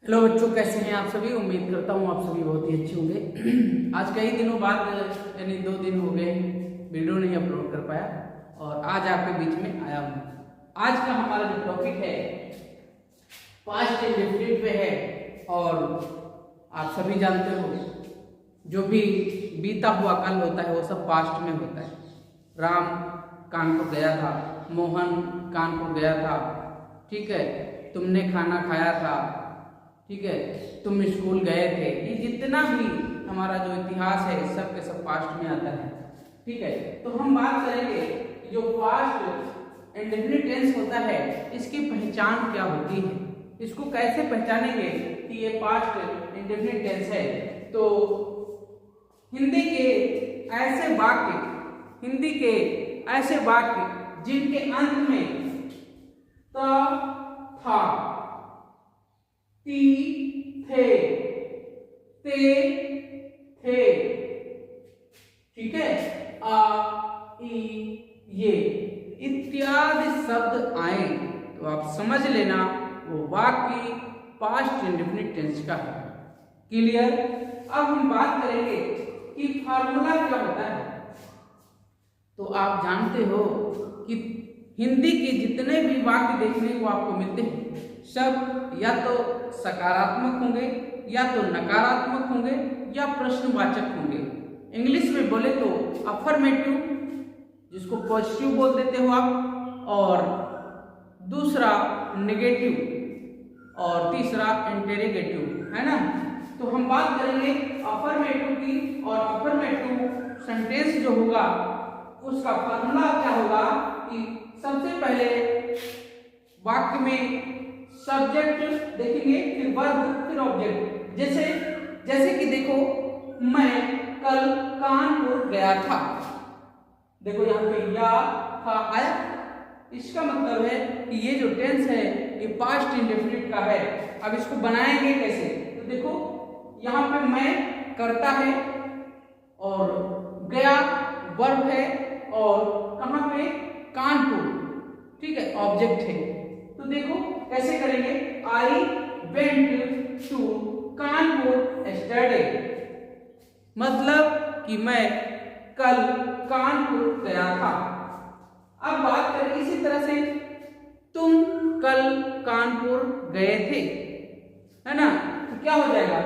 Hello बच्चों, कैसे हैं आप सभी। उम्मीद करता हूँ आप सभी बहुत ही अच्छे होंगे। आज कई दिनों बाद यानी 2 दिन हो गए वीडियो नहीं अपलोड कर पाया और आज आपके बीच में आया हूँ। आज का हमारा जो टॉपिक है पास्ट इंडेफिनिट पे है और आप सभी जानते हो जो भी बीता हुआ कल होता है वो सब पास्ट में होता है। राम कानपुर गया था, मोहन कानपुर गया था, ठीक है, तुमने खाना खाया था, ठीक है, तुम स्कूल गए थे। ये जितना भी हमारा जो इतिहास है सब के सब पास्ट में आता है, ठीक है। तो हम बात करेंगे जो पास्ट इंडेफिनिट टेंस होता है इसकी पहचान क्या होती है, इसको कैसे पहचानेंगे कि ये पास्ट इंडेफिनिट टेंस है। तो हिंदी के ऐसे वाक्य जिनके अंत में त, था, ती, थे, ते, थे, ठीक है, आ, ई, ये इत्यादि शब्द आए तो आप समझ लेना वो वाक्य पास्ट इंडेफिनिट टेंस का है। क्लियर। अब हम बात करेंगे कि फार्मूला क्या होता है। तो आप जानते हो कि हिंदी के जितने भी वाक्य देखने को आपको मिलते हैं सब या तो सकारात्मक होंगे या तो नकारात्मक होंगे या प्रश्नवाचक होंगे। इंग्लिश में बोले तो अफर्मेटिव जिसको पॉजिटिव बोल देते हो आप, और दूसरा नेगेटिव और तीसरा इंटेरोगेटिव, है ना। तो हम बात करेंगे अफर्मेटिव की, और अफर्मेटिव सेंटेंस जो होगा उसका फॉर्मूला क्या होगा कि सबसे पहले वाक्य में सब्जेक्ट देखेंगे, फिर वर्ब, फिर ऑब्जेक्ट। जैसे कि देखो, मैं कल कानपुर गया था। देखो यहाँ पे या था आया, इसका मतलब है कि ये जो टेंस है ये पास्ट इंडेफिनिट का है। अब इसको बनाएंगे कैसे, तो देखो यहाँ पे मैं करता है और गया वर्ब है और कहाँ पे कानपुर, ठीक है, ऑब्जेक्ट है। तो देखो कैसे करेंगे, I went to Kanpur yesterday, मतलब कि मैं कल कानपुर गया था। अब बात करें इसी तरह से, तुम कल कानपुर गए थे, है ना। तो क्या हो जाएगा,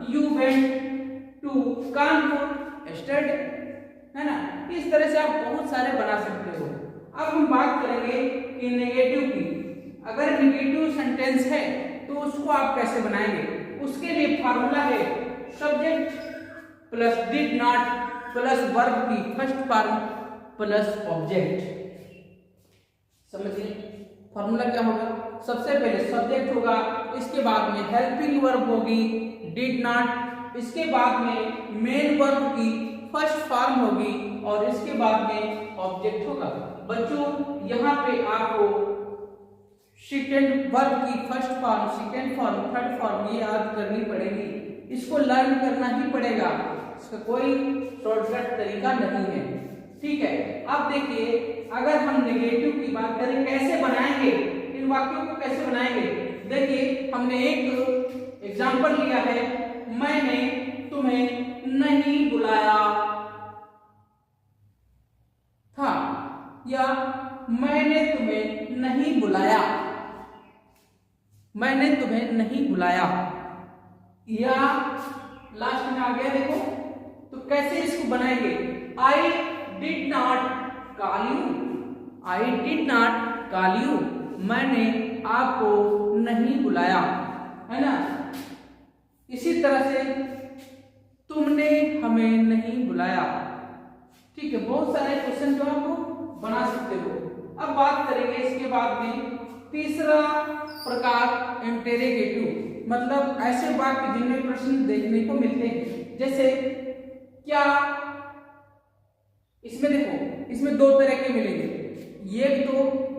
you went to Kanpur yesterday, है ना। इस तरह से आप बहुत सारे बना सकते हो। अब हम बात करेंगे कि नेगेटिव की। अगर नेगेटिव सेंटेंस है तो उसको आप कैसे बनाएंगे, उसके लिए फॉर्मूला है subject plus did not plus verb की फर्स्ट फॉर्म प्लस ऑब्जेक्ट। समझिए फॉर्मूला क्या होगा, सबसे पहले सब्जेक्ट होगा, इसके बाद में हेल्पिंग वर्ब होगी डिड नॉट, इसके बाद में मेन वर्ब की फर्स्ट फॉर्म होगी और इसके बाद में ऑब्जेक्ट होगा। बच्चों यहाँ पे आपको सेकेंड वर्ब की first form, second form, third form ये याद करनी पड़ेगी, इसको लर्न करना ही पड़ेगा, इसका कोई शॉर्टकट तरीका नहीं है, ठीक है। अब देखिए अगर हम नेगेटिव की बात करें कैसे बनाएंगे, इन वाक्यों को कैसे बनाएंगे। देखिए हमने एक एग्जांपल लिया है, मैंने तुम्हें नहीं बुलाया था, या मैंने तुम्हें नहीं बुलाया, मैंने तुम्हें नहीं बुलाया, या लास्ट में आ गया देखो। तो कैसे इसको बनाएंगे, I did not call you, I did not call you, मैंने आपको नहीं बुलाया, है ना। इसी तरह से तुमने हमें नहीं बुलाया, ठीक है। बहुत सारे क्वेश्चन जो आप बना सकते हो। अब बात करेंगे इसके बाद में तीसरा प्रकार इंटेरोगेटिव, मतलब ऐसे वाक्य जिनमें प्रश्न देखने को मिलते हैं। जैसे क्या, इसमें देखो इसमें 2 तरह के मिलेंगे, ये तो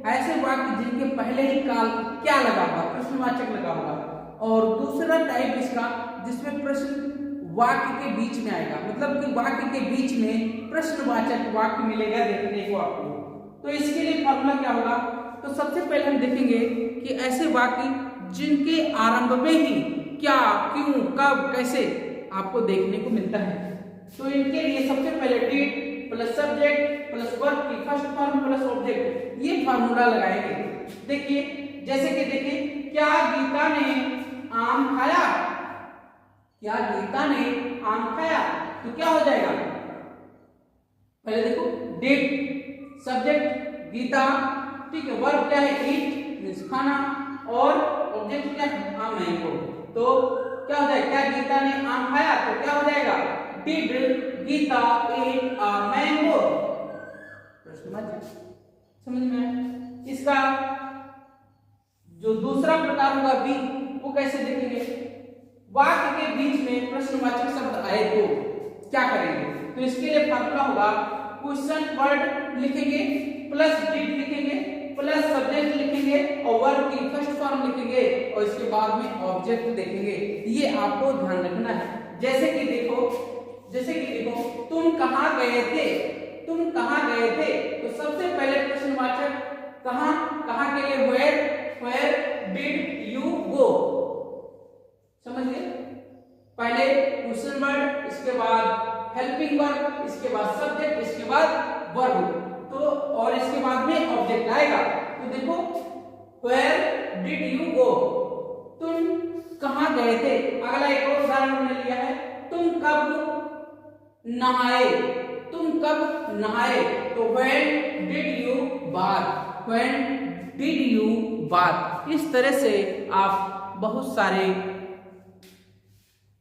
ऐसे वाक्य जिनके पहले ही काल क्या लगा होगा, प्रश्नवाचक लगा होगा, और दूसरा टाइप इसका जिसमें प्रश्न वाक्य के बीच में आएगा, मतलब कि वाक्य के बीच में प्रश्नवाचक वाक्य मिलेगा देखने को आपको। तो इसके लिए फॉर्मूला क्या होगा, तो सबसे पहले हम देखेंगे कि ऐसे वाक्य जिनके आरंभ में ही क्या, क्यों, कब, कैसे आपको देखने को मिलता है। तो इनके लिए सबसे पहले did plus subject plus verb की फर्स्ट फॉर्म प्लस ऑब्जेक्ट, ये फार्मूला लगाएंगे। देखिए जैसे कि देखिए, क्या गीता ने आम खाया, क्या गीता ने आम खाया, तो क्या हो जाएगा, पहले देखो डिड सब्जेक्ट गीता, ठीक है, वर्ब क्या है ईट मींस खाना, और ऑब्जेक्ट क्या है आम मैंगो। तो क्या हो जाएगा, क्या गीता ने आम खाया, तो क्या हो जाएगा did Gita eat a mango. समझ में आया। इसका जो दूसरा प्रकार होगा बी, वो कैसे देखेंगे, वाक्य के बीच में प्रश्नवाचक शब्द आए तो क्या करेंगे। तो इसके लिए फार्मूला होगा क्वेश्चन वर्ड लिखेंगे प्लस डिड लिखेंगे प्लस सब्जेक्ट लिखेंगे और वर्ब की फर्स्ट फॉर्म लिखेंगे और इसके बाद में ऑब्जेक्ट देखेंगे। ये आपको ध्यान रखना है। जैसे कि देखो तुम कहाँ गए थे, तुम कहाँ गए थे, तो सबसे पहले प्रश्नवाचक कहाँ के लिए where did you go, समझ गए, पहले क्वेश्चन वर्ड, इसके बाद हेल्पिंग वर्ब, इसके बाद सब्जेक्ट, इसके बाद वर्ब, तो और इसके बाद में ऑब्जेक्ट आएगा। तो देखो where did you go, तुम कहाँ गए थे। अगला एक और उदाहरण हमने लिया है, तुम कब नहाए, तुम कब नहाए, तो when did you bath, when did you bath। इस तरह से आप बहुत सारे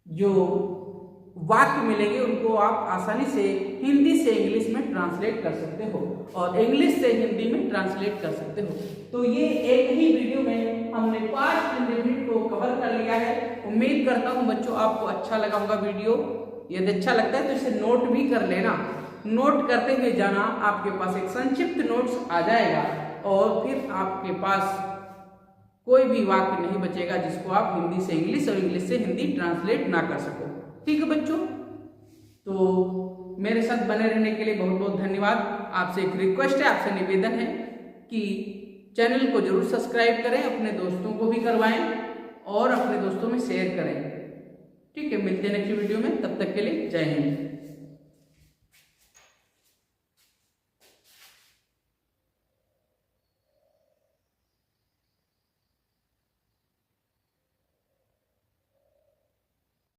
जो वाक्य मिलेंगे उनको आप आसानी से हिंदी से इंग्लिश में ट्रांसलेट कर सकते हो और इंग्लिश से हिंदी में ट्रांसलेट कर सकते हो। तो ये एक ही वीडियो में हमने 5 इंडिविजुअल को कवर कर लिया है। उम्मीद करता हूँ बच्चों आपको अच्छा लगा होगा वीडियो। यदि अच्छा लगता है तो इसे नोट भी कर लेना, नोट करते हुए जाना, आपके पास एक संक्षिप्त नोट्स आ जाएगा और फिर आपके पास कोई भी वाक्य नहीं बचेगा जिसको आप हिंदी से इंग्लिश और इंग्लिश से हिंदी ट्रांसलेट ना कर सको। ठीक है बच्चों, तो मेरे साथ बने रहने के लिए बहुत बहुत धन्यवाद। आपसे एक रिक्वेस्ट है, आपसे निवेदन है कि चैनल को जरूर सब्सक्राइब करें, अपने दोस्तों को भी करवाएं और अपने दोस्तों में शेयर करें। ठीक है, मिलते हैं नेक्स्ट वीडियो में, तब तक के लिए जय हिंद।